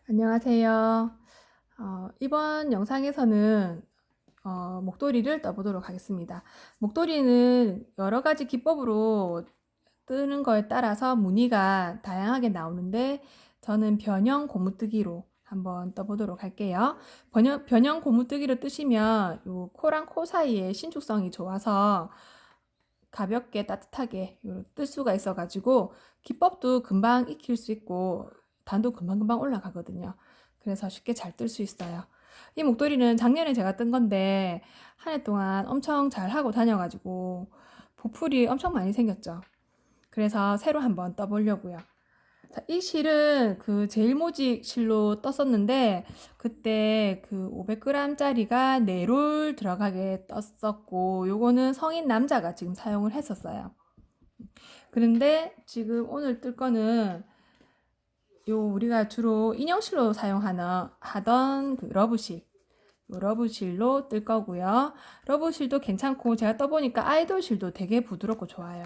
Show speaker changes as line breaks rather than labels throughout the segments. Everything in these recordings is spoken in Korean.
안녕하세요. 이번 영상에서는 목도리를 떠보도록 하겠습니다. 목도리는 여러 가지 기법으로 뜨는 거에 따라서 무늬가 다양하게 나오는데 저는 변형 고무뜨기로 한번 떠보도록 할게요. 변형 고무뜨기로 뜨시면 요 코랑 코 사이에 신축성이 좋아서 가볍게 따뜻하게 뜰 수가 있어가지고 기법도 금방 익힐 수 있고 단도 금방금방 올라가거든요. 그래서 쉽게 잘 뜰 수 있어요. 이 목도리는 작년에 제가 뜬 건데 한 해 동안 엄청 잘 하고 다녀가지고 보풀이 엄청 많이 생겼죠. 그래서 새로 한번 떠보려고요. 자, 이 실은 그 제일모직 실로 떴었는데 그때 그 500g짜리가 4롤 들어가게 떴었고 요거는 성인 남자가 지금 사용을 했었어요. 그런데 지금 오늘 뜰 거는 우리가 주로 인형실로 하던 그 러브실, 러브실로 뜰 거고요. 러브실도 괜찮고 제가 떠보니까 아이돌실도 되게 부드럽고 좋아요.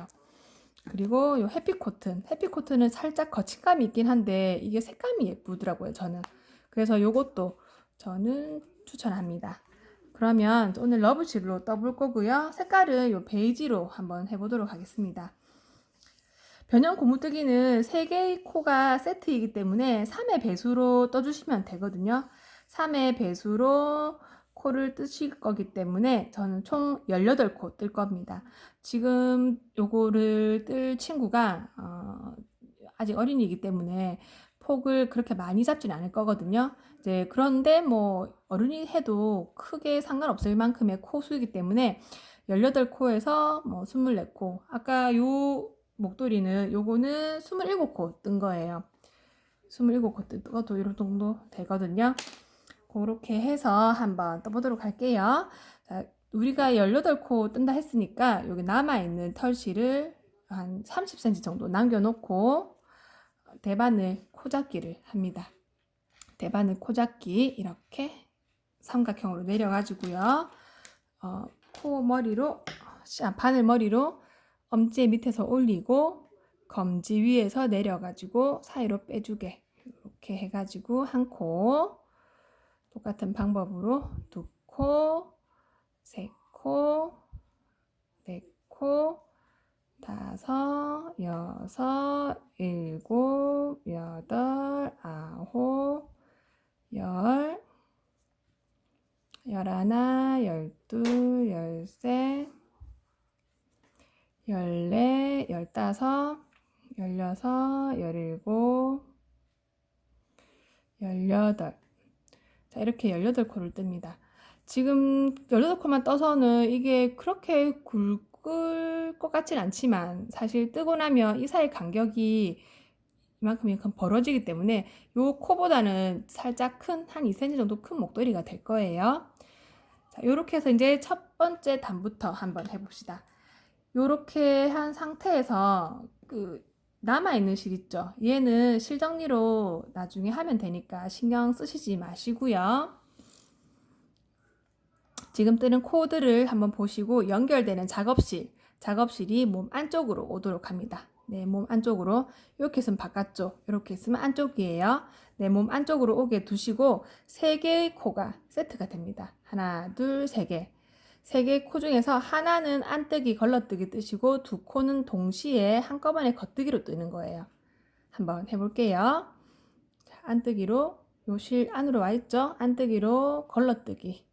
그리고 요 해피코트는 살짝 거침감이 있긴 한데 이게 색감이 예쁘더라고요, 저는. 그래서 요것도 저는 추천합니다. 그러면 오늘 러브실로 떠볼 거고요. 색깔은 요 베이지로 한번 해보도록 하겠습니다. 변형 고무뜨기는 3개의 코가 세트이기 때문에 3의 배수로 떠주시면 되거든요. 3의 배수로 코를 뜨실 거기 때문에 저는 총 18코 뜰 겁니다. 지금 요거를 뜰 친구가 아직 어린이기 때문에 폭을 그렇게 많이 잡진 않을 거거든요. 이제 그런데 뭐 어른이 해도 크게 상관없을 만큼의 코 수이기 때문에 18코에서 뭐 24코. 아까 요 목도리는 요거는 27코 뜬 거예요. 27코 뜬 것도 이 정도 되거든요. 그렇게 해서 한번 떠보도록 할게요. 자, 우리가 18코 뜬다 했으니까 여기 남아있는 털실을 한 30cm 정도 남겨놓고 대바늘 코잡기를 합니다. 대바늘 코잡기 이렇게 삼각형으로 내려가지고요. 코 머리로, 바늘 머리로 엄지 밑에서 올리고 검지 위에서 내려가지고 사이로 빼주게 이렇게 해가지고 한 코, 똑같은 방법으로 2코, 3코, 4코, 5, 6, 7, 8, 9, 10, 11, 12, 13, 14, 15, 16, 17, 18. 자, 이렇게 18코를 뜹니다. 지금 18코만 떠서는 이게 그렇게 굵을 것 같진 않지만 사실 뜨고 나면 이 사이 간격이 이만큼 벌어지기 때문에 요 코보다는 살짝 한 2cm 정도 큰 목도리가 될 거예요. 자, 요렇게 해서 이제 첫 번째 단부터 한번 해봅시다. 요렇게 한 상태에서 그 남아있는 실 있죠. 얘는 실 정리로 나중에 하면 되니까 신경 쓰시지 마시고요. 지금 뜨는 코드를 한번 보시고 연결되는 작업실이 몸 안쪽으로 오도록 합니다. 네, 몸 안쪽으로. 이렇게 있으면 바깥쪽, 이렇게 있으면 안쪽이에요. 네, 몸 안쪽으로 오게 두시고 3개의 코가 세트가 됩니다. 하나, 둘, 3개. 3개의 코 중에서 하나는 안뜨기, 걸러뜨기 뜨시고 2코는 동시에 한꺼번에 겉뜨기로 뜨는 거예요. 한번 해볼게요. 자, 안뜨기로 요 실 안으로 와 있죠? 안뜨기로 걸러뜨기.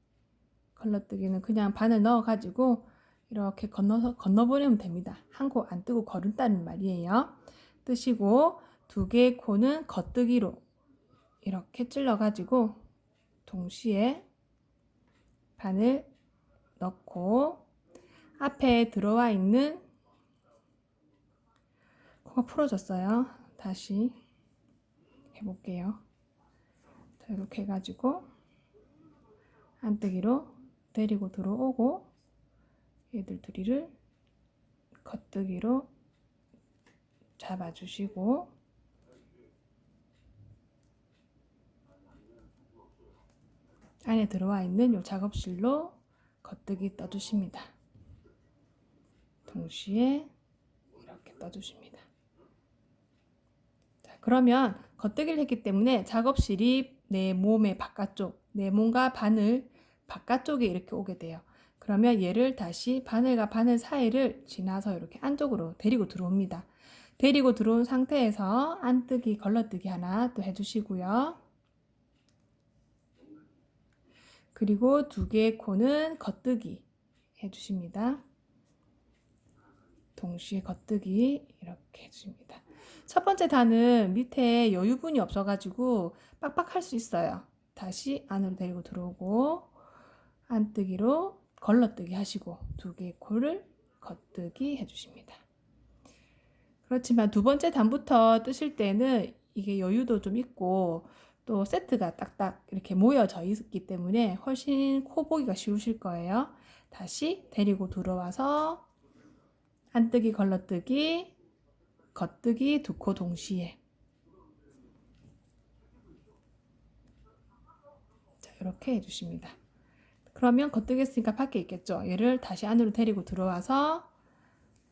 걸러뜨기는 그냥 바늘 넣어가지고 이렇게 건너보내면 됩니다. 한 코 안 뜨고 거른다는 말이에요. 뜨시고 2개의 코는 겉뜨기로 이렇게 찔러가지고 동시에 바늘 넣고 앞에 들어와 있는 코가 풀어졌어요. 다시 해볼게요. 자, 이렇게 해가지고 안뜨기로 데리고 들어오고 얘들 둘이를 겉뜨기로 잡아주시고 안에 들어와 있는 이 작업실로 겉뜨기 떠주십니다. 동시에 이렇게 떠주십니다. 자, 그러면 겉뜨기를 했기 때문에 작업실이 내 몸의 바깥쪽, 내 몸과 바늘 바깥쪽에 이렇게 오게 돼요. 그러면 얘를 다시 바늘과 바늘 사이를 지나서 이렇게 안쪽으로 데리고 들어옵니다. 데리고 들어온 상태에서 안뜨기, 걸러뜨기 하나 또 해주시고요. 그리고 두 개의 코는 겉뜨기 해주십니다. 동시에 겉뜨기 이렇게 해줍니다. 첫 번째 단은 밑에 여유분이 없어가지고 빡빡할 수 있어요. 다시 안으로 데리고 들어오고 안뜨기로 걸러뜨기 하시고 두 개의 코를 겉뜨기 해주십니다. 그렇지만 두 번째 단부터 뜨실 때는 이게 여유도 좀 있고 또 세트가 딱딱 이렇게 모여져 있기 때문에 훨씬 코 보기가 쉬우실 거예요. 다시 데리고 들어와서 안뜨기, 걸러뜨기, 겉뜨기 두 코 동시에. 자, 이렇게 해주십니다. 그러면 겉뜨기 했으니까 밖에 있겠죠. 얘를 다시 안으로 데리고 들어와서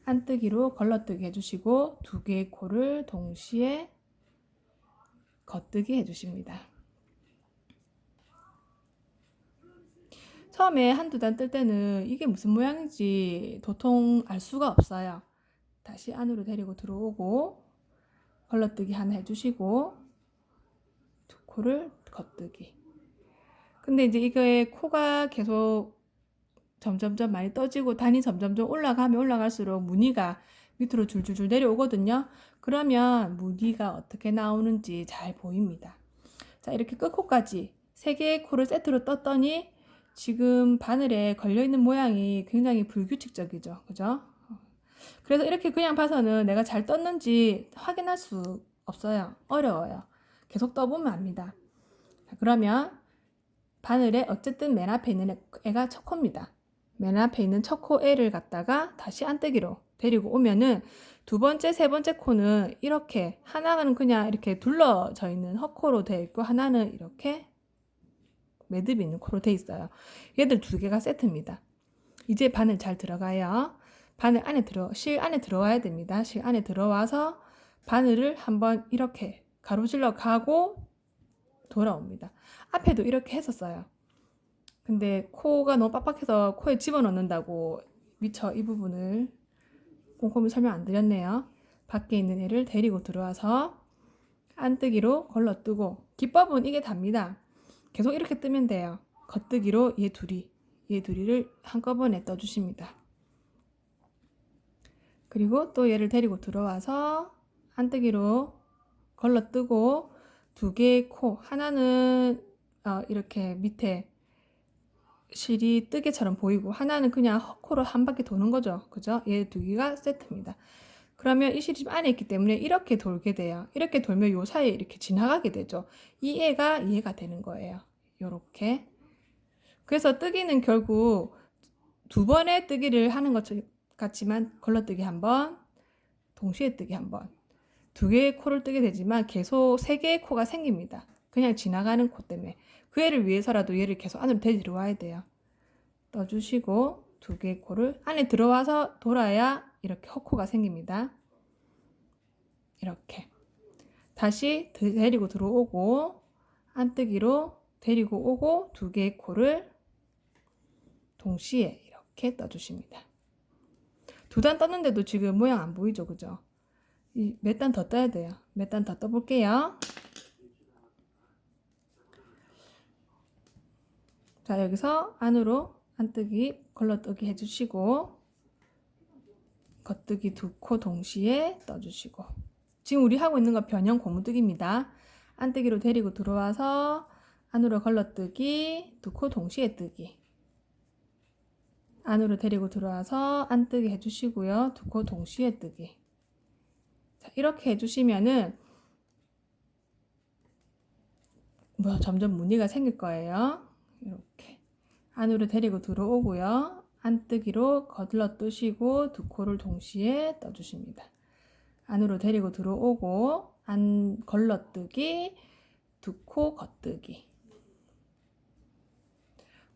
안뜨기로 걸러뜨기 해주시고 두 개의 코를 동시에 겉뜨기 해주십니다. 처음에 한두 단 뜰 때는 이게 무슨 모양인지 도통 알 수가 없어요. 다시 안으로 데리고 들어오고 걸러뜨기 하나 해주시고 두 코를 겉뜨기. 근데 이제 이게 코가 계속 점점점 많이 떠지고 단이 점점점 올라가면 올라갈수록 무늬가 밑으로 줄줄줄 내려오거든요. 그러면 무늬가 어떻게 나오는지 잘 보입니다. 자, 이렇게 끝코까지 3개의 코를 세트로 떴더니 지금 바늘에 걸려있는 모양이 굉장히 불규칙적이죠. 그죠? 그래서 이렇게 그냥 봐서는 내가 잘 떴는지 확인할 수 없어요. 어려워요. 계속 떠보면 압니다. 자, 그러면 바늘에 어쨌든 맨 앞에 있는 애가 첫 코입니다. 맨 앞에 있는 첫 코 애를 갖다가 다시 안뜨기로 데리고 오면은 두 번째, 세 번째 코는 이렇게 하나는 그냥 이렇게 둘러져 있는 헛코로 되어 있고 하나는 이렇게 매듭이 있는 코로 되어 있어요. 얘들 두 개가 세트입니다. 이제 바늘 잘 들어가요. 바늘 안에 실 안에 들어와야 됩니다. 실 안에 들어와서 바늘을 한번 이렇게 가로질러 가고 돌아옵니다. 앞에도 이렇게 했었어요. 근데 코가 너무 빡빡해서 코에 집어넣는다고 미처 이 부분을 꼼꼼히 설명 안 드렸네요. 밖에 있는 애를 데리고 들어와서 안뜨기로 걸러뜨고 기법은 이게 답니다. 계속 이렇게 뜨면 돼요. 겉뜨기로 얘 둘이를 한꺼번에 떠주십니다. 그리고 또 얘를 데리고 들어와서 안뜨기로 걸러뜨고 두 개의 코, 하나는 이렇게 밑에 실이 뜨개처럼 보이고 하나는 그냥 코로 한 바퀴 도는 거죠. 그죠? 얘 두 개가 세트입니다. 그러면 이 실이 안에 있기 때문에 이렇게 돌게 돼요. 이렇게 돌면 요 사이에 이렇게 지나가게 되죠. 이 애가 얘가 되는 거예요. 요렇게. 그래서 뜨기는 결국 두 번의 뜨기를 하는 것 같지만 걸러뜨기 한 번, 동시에 뜨기 한 번. 두 개의 코를 뜨게 되지만 계속 3개의 코가 생깁니다. 그냥 지나가는 코 때문에. 그 애를 위해서라도 얘를 계속 안으로 데려와야 돼요. 떠주시고 두 개의 코를 안에 들어와서 돌아야 이렇게 헛코가 생깁니다. 이렇게. 다시 데리고 들어오고 안뜨기로 데리고 오고 두 개의 코를 동시에 이렇게 떠주십니다. 두 단 떴는데도 지금 모양 안 보이죠? 그죠? 몇 단 더 떠야 돼요. 몇 단 더 떠볼게요. 자, 여기서 안으로 안뜨기, 걸러뜨기 해주시고 겉뜨기 두 코 동시에 떠주시고 지금 우리 하고 있는 거 변형 고무뜨기입니다. 안뜨기로 데리고 들어와서 안으로 걸러뜨기, 두 코 동시에 뜨기 안으로 데리고 들어와서 안뜨기 해주시고요. 두 코 동시에 뜨기. 자, 이렇게 해주시면은 점점 무늬가 생길 거예요. 이렇게 안으로 데리고 들어오고요. 안뜨기로 거들러 뜨시고 두 코를 동시에 떠주십니다. 안으로 데리고 들어오고 안 걸러뜨기, 두 코 겉뜨기.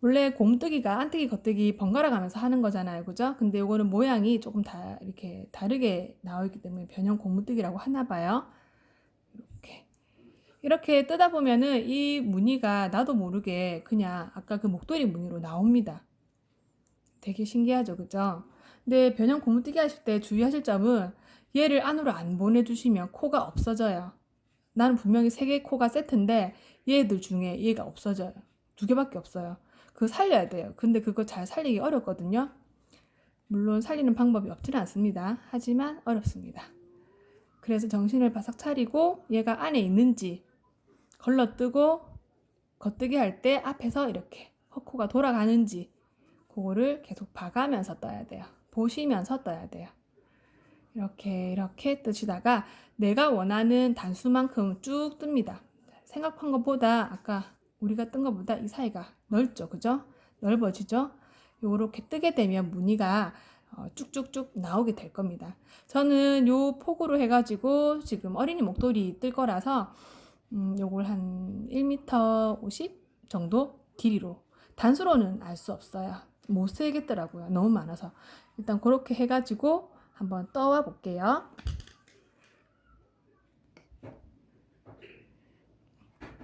원래 곰뜨기가 안뜨기, 겉뜨기 번갈아 가면서 하는 거잖아요. 그죠? 근데 요거는 모양이 조금 이렇게 다르게 나와 있기 때문에 변형 고무뜨기라고 하나 봐요. 이렇게. 이렇게 뜨다 보면은 이 무늬가 나도 모르게 그냥 아까 그 목도리 무늬로 나옵니다. 되게 신기하죠, 그죠? 근데 변형 고무뜨기 하실 때 주의하실 점은 얘를 안으로 안 보내주시면 코가 없어져요. 나는 분명히 3개 코가 세트인데 얘들 중에 얘가 없어져요. 2개밖에 없어요. 그거 살려야 돼요. 근데 그거 잘 살리기 어렵거든요. 물론 살리는 방법이 없지는 않습니다. 하지만 어렵습니다. 그래서 정신을 바싹 차리고 얘가 안에 있는지 걸러뜨고 겉뜨기 할 때 앞에서 이렇게 헛코가 돌아가는지 그거를 계속 봐가면서 떠야 돼요. 보시면서 떠야 돼요. 이렇게 뜨시다가 내가 원하는 단수만큼 쭉 뜹니다. 생각한 것보다 아까 우리가 뜬 것보다 이 사이가 넓죠, 그죠? 넓어지죠? 요렇게 뜨게 되면 무늬가 쭉쭉쭉 나오게 될 겁니다. 저는 요 폭으로 해가지고 지금 어린이 목도리 뜰 거라서 요걸 한 1m 50 정도 길이로 단수로는 알 수 없어요. 못 세겠더라고요. 너무 많아서. 일단 그렇게 해가지고 한번 떠와 볼게요.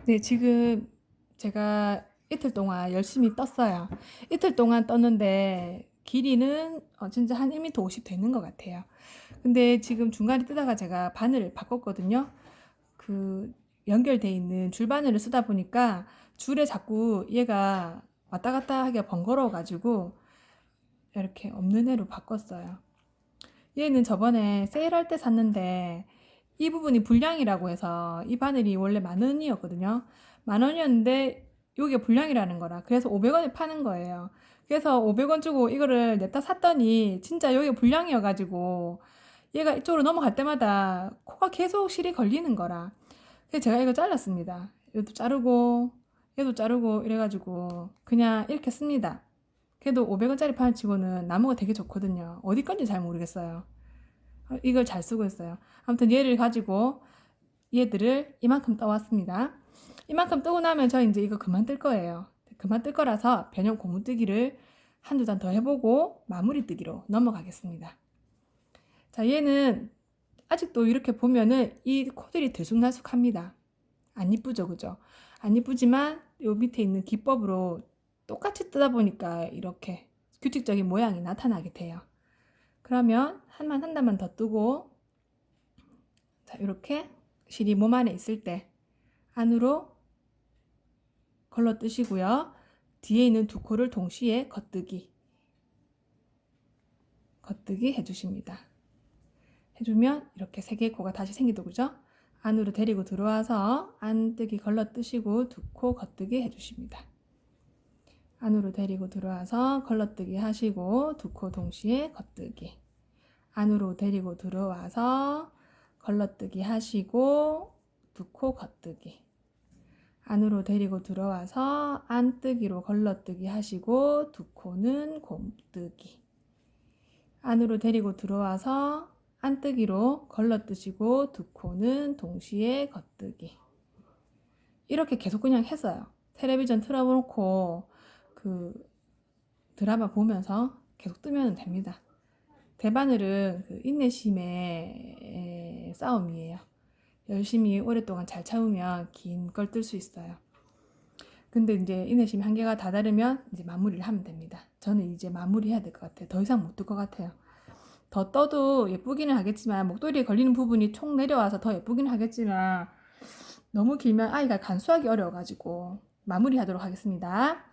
네, 지금 제가 이틀 동안 열심히 떴어요. 이틀 동안 떴는데 길이는 진짜 한 1m 50 되는 것 같아요. 근데 지금 중간에 뜨다가 제가 바늘을 바꿨거든요. 그 연결돼 있는 줄 바늘을 쓰다 보니까 줄에 자꾸 얘가 왔다 갔다 하기가 번거로워 가지고 이렇게 없는 애로 바꿨어요. 얘는 저번에 세일할 때 샀는데 이 부분이 불량이라고 해서 이 바늘이 원래 10,000원이었거든요. 10,000원이었는데 이게 불량이라는 거라. 그래서 500원에 파는 거예요. 그래서 500원 주고 이거를 냈다 샀더니 진짜 이게 불량이어가지고 얘가 이쪽으로 넘어갈 때마다 코가 계속 실이 걸리는 거라. 그래서 제가 이거 잘랐습니다. 얘도 자르고 얘도 자르고 이래가지고 그냥 이렇게 씁니다. 그래도 500원짜리 판을 치고는 나무가 되게 좋거든요. 어디 건지 잘 모르겠어요. 이걸 잘 쓰고 있어요. 아무튼 얘를 가지고 얘들을 이만큼 떠왔습니다. 이만큼 뜨고 나면 저 이제 이거 그만 뜰 거예요. 그만 뜰 거라서 변형 고무뜨기를 한두 단 더 해보고 마무리 뜨기로 넘어가겠습니다. 자, 얘는 아직도 이렇게 보면은 이 코들이 들쑥날쑥합니다. 안 이쁘죠, 그죠? 안 이쁘지만 요 밑에 있는 기법으로 똑같이 뜨다 보니까 이렇게 규칙적인 모양이 나타나게 돼요. 그러면 한 단만 더 뜨고, 자, 이렇게 실이 몸 안에 있을 때 안으로 걸러 뜨시고요. 뒤에 있는 2코를 동시에 겉뜨기 해주십니다. 해주면 이렇게 3개의 코가 다시 생기죠, 그죠? 안으로 데리고 들어와서 안뜨기 걸러 뜨시고 2코 겉뜨기 해주십니다. 안으로 데리고 들어와서 걸러뜨기 하시고 2코 동시에 겉뜨기. 안으로 데리고 들어와서 걸러뜨기 하시고 2코 겉뜨기. 안으로 데리고 들어와서 안뜨기로 걸러뜨기 하시고 2코는 곰뜨기. 안으로 데리고 들어와서 안뜨기로 걸러뜨시고 2코는 동시에 겉뜨기. 이렇게 계속 그냥 했어요. 텔레비전 틀어놓고 그 드라마 보면서 계속 뜨면 됩니다. 대바늘은 그 인내심의 싸움이에요. 열심히 오랫동안 잘 참으면 긴 걸 뜰 수 있어요. 근데 이제 인내심 한계가 다다르면 이제 마무리를 하면 됩니다. 저는 이제 마무리해야 될 것 같아요. 더 이상 못 뜰 것 같아요. 더 떠도 예쁘기는 하겠지만 목도리에 걸리는 부분이 총 내려와서 더 예쁘기는 하겠지만 너무 길면 아이가 간수하기 어려워가지고 마무리하도록 하겠습니다.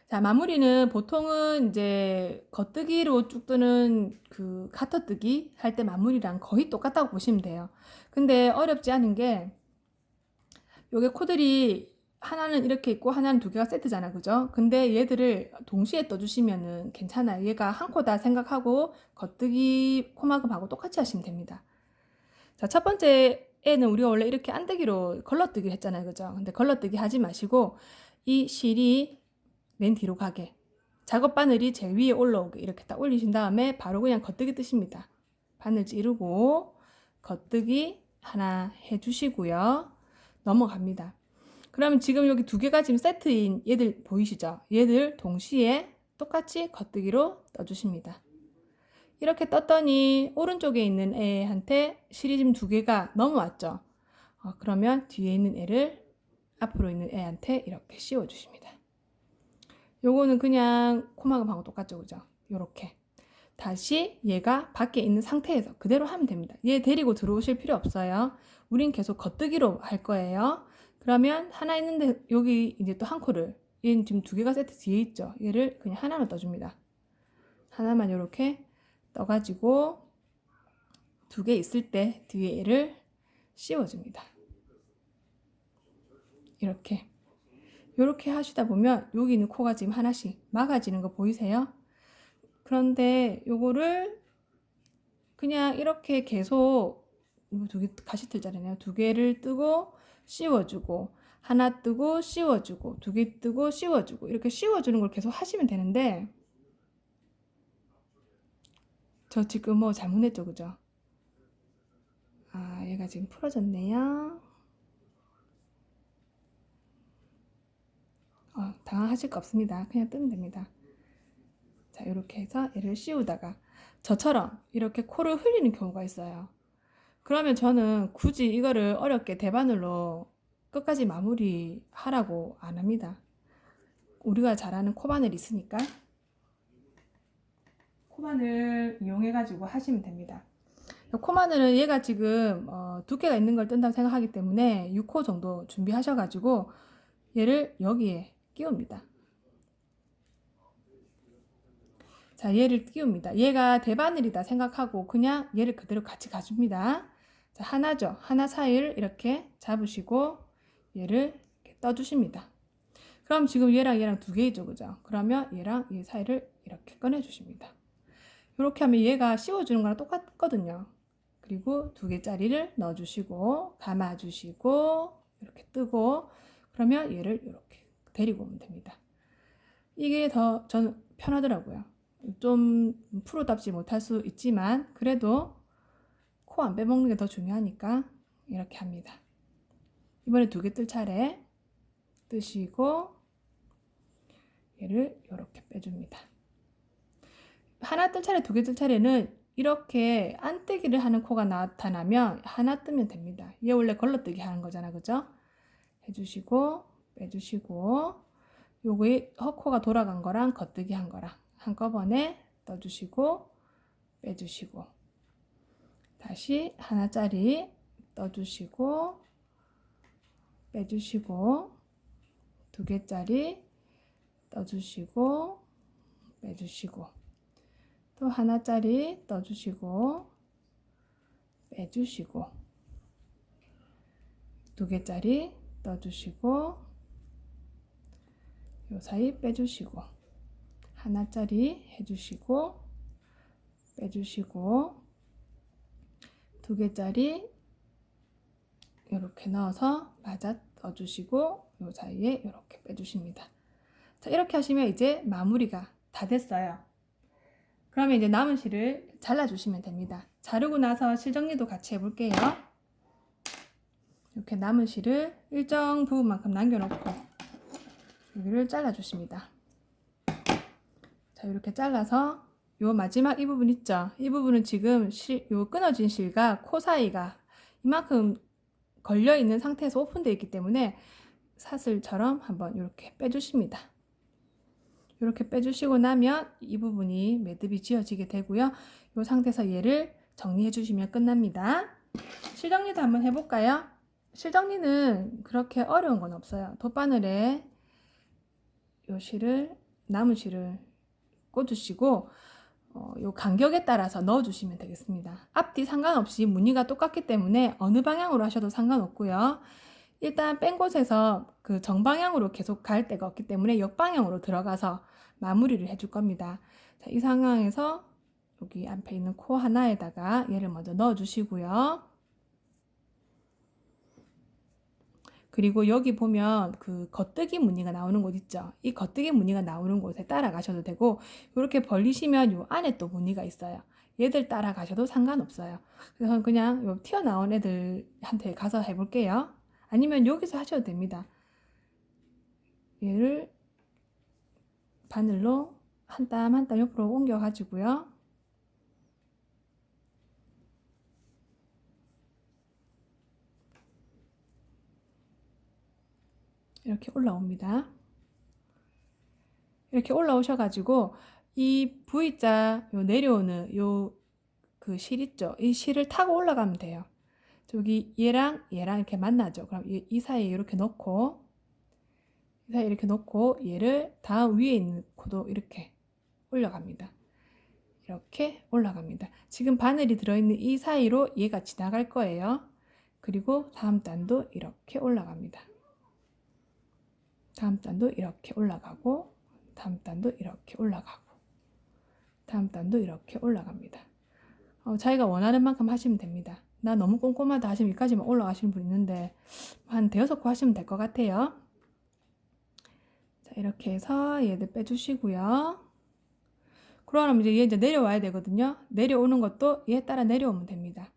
자, 마무리는 보통은 이제 겉뜨기로 쭉 뜨는 그 가터뜨기 할 때 마무리랑 거의 똑같다고 보시면 돼요. 근데 어렵지 않은 게 요게 코들이 하나는 이렇게 있고 하나는 2개가 세트잖아, 그죠? 근데 얘들을 동시에 떠주시면은 괜찮아요. 얘가 한 코다 생각하고 겉뜨기 코막음하고 똑같이 하시면 됩니다. 자, 첫 번째 애는 우리가 원래 이렇게 안뜨기로 걸러뜨기 했잖아요, 그죠? 근데 걸러뜨기 하지 마시고 이 실이 맨 뒤로 가게, 작업 바늘이 제일 위에 올라오게 이렇게 딱 올리신 다음에 바로 그냥 겉뜨기 뜨십니다. 바늘 찌르고 겉뜨기 하나 해주시고요. 넘어갑니다. 그러면 지금 여기 2개가 지금 세트인 얘들 보이시죠? 얘들 동시에 똑같이 겉뜨기로 떠주십니다. 이렇게 떴더니 오른쪽에 있는 애한테 실이 지금 2개가 넘어왔죠. 그러면 뒤에 있는 애를 앞으로 있는 애한테 이렇게 씌워 주십니다. 요거는 그냥 코막음하고 똑같죠, 그죠? 요렇게 다시 얘가 밖에 있는 상태에서 그대로 하면 됩니다. 얘 데리고 들어오실 필요 없어요. 우린 계속 겉뜨기로 할 거예요. 그러면 하나 있는데 여기 이제 또 한 코를, 얘는 지금 두 개가 세트 뒤에 있죠. 얘를 그냥 하나만 떠줍니다. 하나만 이렇게 떠가지고 두 개 있을 때 뒤에 얘를 씌워줍니다. 이렇게 하시다 보면 여기 있는 코가 지금 하나씩 막아지는 거 보이세요? 그런데 요거를 그냥 이렇게 계속 두 개 가시틀자리네요. 두 개를 뜨고 씌워주고 하나 뜨고 씌워주고 두 개 뜨고 씌워주고 이렇게 씌워주는 걸 계속 하시면 되는데 저 지금 뭐 잘못했죠, 그죠? 얘가 지금 풀어졌네요. 당황하실 거 없습니다. 그냥 뜨면 됩니다. 자, 이렇게 해서 얘를 씌우다가 저처럼 이렇게 코를 흘리는 경우가 있어요. 그러면 저는 굳이 이거를 어렵게 대바늘로 끝까지 마무리 하라고 안 합니다. 우리가 잘 아는 코바늘 있으니까 코바늘 이용해 가지고 하시면 됩니다. 코바늘은 얘가 지금 두께가 있는 걸 뜬다고 생각하기 때문에 6호 정도 준비하셔 가지고 얘를 여기에 끼웁니다. 자, 얘를 끼웁니다. 얘가 대바늘이다 생각하고 그냥 얘를 그대로 같이 가줍니다. 자, 하나죠. 하나 사이를 이렇게 잡으시고 얘를 이렇게 떠주십니다. 그럼 지금 얘랑 두 개이죠, 그죠? 그러면 얘랑 얘 사이를 이렇게 꺼내주십니다. 이렇게 하면 얘가 씌워주는 거랑 똑같거든요. 그리고 두 개짜리를 넣어주시고 감아주시고 이렇게 뜨고 그러면 얘를 이렇게 데리고 오면 됩니다. 이게 더 저는 편하더라고요. 좀 프로답지 못할 수 있지만 그래도 코 안 빼먹는 게 더 중요하니까 이렇게 합니다. 이번에 두 개 뜰 차례 뜨시고 얘를 이렇게 빼줍니다. 하나 뜰 차례, 두 개 뜰 차례는 이렇게 안뜨기를 하는 코가 나타나면 하나 뜨면 됩니다. 얘 원래 걸러뜨기 하는 거잖아, 그죠? 해주시고 빼주시고 요거에 헛코가 돌아간 거랑 겉뜨기 한 거랑 한꺼번에 떠주시고 빼주시고 다시 하나짜리 떠주시고 빼주시고 두 개짜리 떠주시고 빼주시고 또 하나짜리 떠주시고 빼주시고 두 개짜리 떠주시고 요 사이 빼주시고 하나짜리 해주시고 빼주시고 두 개짜리 이렇게 넣어서 맞아 떠주시고 요 사이에 이렇게 빼주십니다. 자, 이렇게 하시면 이제 마무리가 다 됐어요. 그러면 이제 남은 실을 잘라주시면 됩니다. 자르고 나서 실 정리도 같이 해볼게요. 이렇게 남은 실을 일정 부분만큼 남겨놓고 여기를 잘라주십니다. 자, 이렇게 잘라서 요 마지막 이 부분 있죠? 이 부분은 지금 요 끊어진 실과 코 사이가 이만큼 걸려있는 상태에서 오픈되어 있기 때문에 사슬처럼 한번 이렇게 빼주십니다. 이렇게 빼주시고 나면 이 부분이 매듭이 지어지게 되고요. 이 상태에서 얘를 정리해 주시면 끝납니다. 실정리도 한번 해볼까요? 실정리는 그렇게 어려운 건 없어요. 돗바늘에 요 실을 남은 실을 꽂으시고 요 간격에 따라서 넣어주시면 되겠습니다. 앞뒤 상관없이 무늬가 똑같기 때문에 어느 방향으로 하셔도 상관없고요. 일단 뺀 곳에서 그 정방향으로 계속 갈 데가 없기 때문에 역방향으로 들어가서 마무리를 해줄 겁니다. 자, 이 상황에서 여기 앞에 있는 코 하나에다가 얘를 먼저 넣어 주시고요. 그리고 여기 보면 그 겉뜨기 무늬가 나오는 곳 있죠. 이 겉뜨기 무늬가 나오는 곳에 따라가셔도 되고 이렇게 벌리시면 요 안에 또 무늬가 있어요. 얘들 따라가셔도 상관없어요. 그래서 그냥 요 튀어나온 애들한테 가서 해볼게요. 아니면 여기서 하셔도 됩니다. 얘를 바늘로 한 땀 한 땀 옆으로 옮겨 가지고요. 이렇게 올라옵니다. 이렇게 올라오셔가지고 이 V자 요 내려오는 요 그 실 있죠? 이 실을 타고 올라가면 돼요. 저기 얘랑 이렇게 만나죠. 그럼 이 사이에 이렇게 넣고 이 사이에 이렇게 넣고 얘를 다음 위에 있는 코도 이렇게 올라갑니다. 이렇게 올라갑니다. 지금 바늘이 들어있는 이 사이로 얘가 지나갈 거예요. 그리고 다음 단도 이렇게 올라갑니다. 다음 단도 이렇게 올라가고 다음 단도 이렇게 올라가고 다음 단도 이렇게 올라갑니다. 자기가 원하는 만큼 하시면 됩니다. 나 너무 꼼꼼하다 하시면 여기까지만 올라가시는 분 있는데 한 대여섯 코 하시면 될 것 같아요. 자, 이렇게 해서 얘들 빼주시고요. 그러면 이제 얘 이제 내려와야 되거든요. 내려오는 것도 얘 따라 내려오면 됩니다.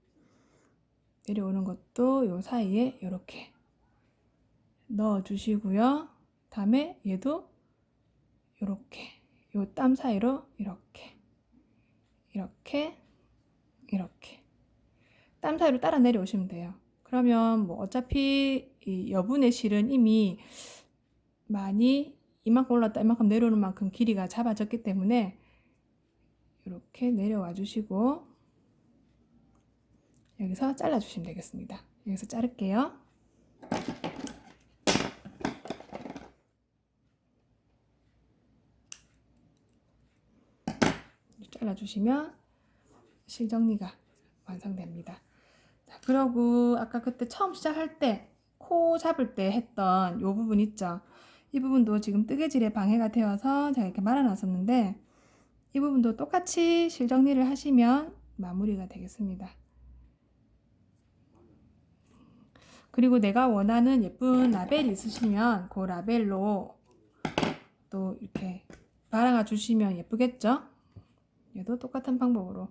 내려오는 것도 요 사이에 이렇게 넣어주시고요. 다음에 얘도 이렇게 요 땀 사이로 이렇게 땀 사이로 따라 내려오시면 돼요. 그러면 뭐 어차피 이 여분의 실은 이미 많이 이만큼 올랐다 이만큼 내려오는 만큼 길이가 잡아졌기 때문에 이렇게 내려와 주시고 여기서 잘라 주시면 되겠습니다. 여기서 자를게요. 잘라 주시면 실 정리가 완성됩니다. 자, 그러고 아까 그때 처음 시작할 때 코 잡을 때 했던 요 부분 있죠? 이 부분도 지금 뜨개질에 방해가 되어서 제가 이렇게 말아놨었는데 이 부분도 똑같이 실 정리를 하시면 마무리가 되겠습니다. 그리고 내가 원하는 예쁜 라벨이 있으시면 그 라벨로 또 이렇게 말아 주시면 예쁘겠죠? 얘도 똑같은 방법으로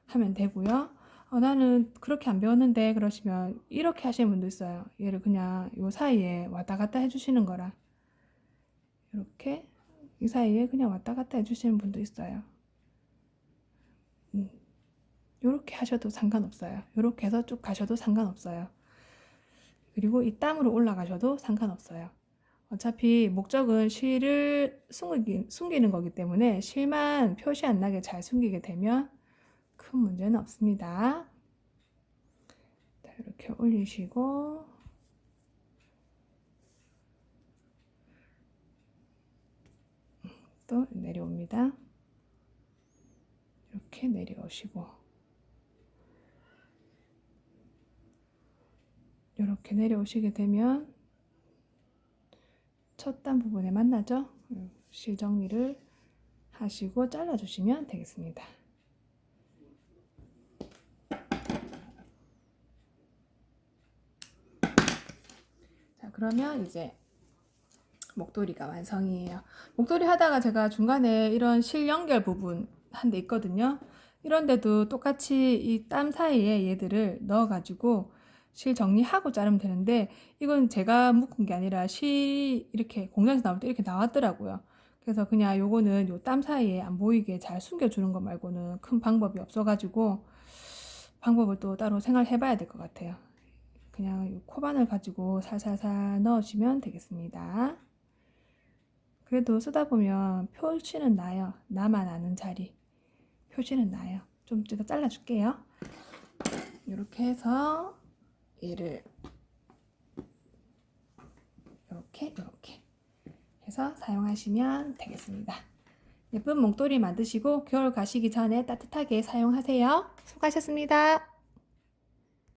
하면 되고요. 나는 그렇게 안 배웠는데 그러시면 이렇게 하시는 분도 있어요. 얘를 그냥 요 사이에 왔다 갔다 해주시는 거라 이렇게 이 사이에 그냥 왔다 갔다 해주시는 분도 있어요. 요렇게 하셔도 상관없어요. 요렇게 해서 쭉 가셔도 상관없어요. 그리고 이 땀으로 올라가셔도 상관없어요. 어차피 목적은 실을 숨기는 거기 때문에 실만 표시 안 나게 잘 숨기게 되면 큰 문제는 없습니다. 자, 이렇게 올리시고 또 내려옵니다. 이렇게 내려오시고 이렇게 내려오시게 되면 첫 단 부분에 만나죠? 실 정리를 하시고 잘라주시면 되겠습니다. 자, 그러면 이제 목도리가 완성이에요. 목도리 하다가 제가 중간에 이런 실 연결 부분 한 데 있거든요. 이런데도 똑같이 이 땀 사이에 얘들을 넣어가지고 실 정리하고 자르면 되는데 이건 제가 묶은 게 아니라 실 이렇게 공장에서 나올 때 이렇게 나왔더라고요. 그래서 그냥 요거는 요 땀 사이에 안 보이게 잘 숨겨주는 것 말고는 큰 방법이 없어가지고 방법을 또 따로 생각해 봐야 될 것 같아요. 그냥 요 코바늘 가지고 살살살 넣으시면 되겠습니다. 그래도 쓰다 보면 표시는 나요. 나만 아는 자리. 표시는 나요. 좀 이따 잘라줄게요. 이렇게 해서 얘를 이렇게 해서 사용하시면 되겠습니다. 예쁜 목도리 만드시고 겨울 가시기 전에 따뜻하게 사용하세요. 수고하셨습니다.